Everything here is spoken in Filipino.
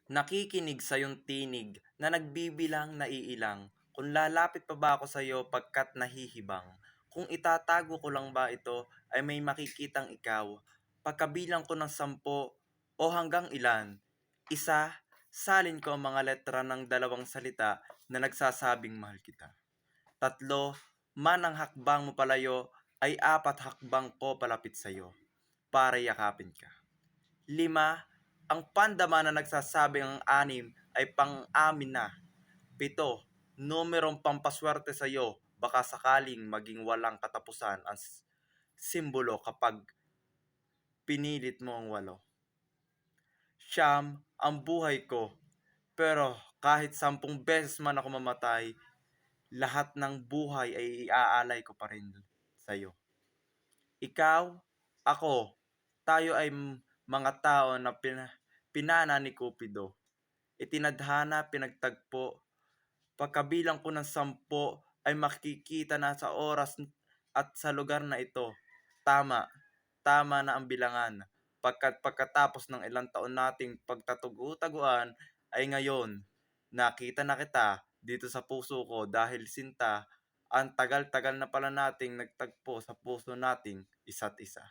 Nakikinig sa iyong tinig na nagbibilang na iilang, kung lalapit pa ba ako sa iyo pagkat nahihibang. Kung itatago ko lang ba ito ay may makikitang ikaw. Pagkabilang ko ng 10 o hanggang ilan, isa, salin ko ang mga letra ng 2 salita na nagsasabing mahal kita. 3, man ang hakbang mo palayo ay 4 hakbang ko palapit sa iyo para yakapin ka. 5, ang pandama na nagsasabing ang 6 ay pang-amin na. 7, numerong pampaswerte sa iyo, baka sakaling maging walang katapusan ang simbolo kapag pinilit mo ang 8. 9, ang buhay ko, pero kahit 10 beses man ako mamatay, lahat ng buhay ay iaalay ko pa rin sa iyo. Ikaw, ako, tayo ay mga tao na pinana ni Cupido. Itinadhana, pinagtagpo. Pagkabilang ko ng 10 ay makikita na sa oras at sa lugar na ito. Tama, tama na ang bilangan. Pagkatapos ng ilang taon nating pagtatagu-taguan ay ngayon, nakita na kita dito sa puso ko dahil sinta, ang tagal-tagal na pala nating nagtagpo sa puso nating isa't isa.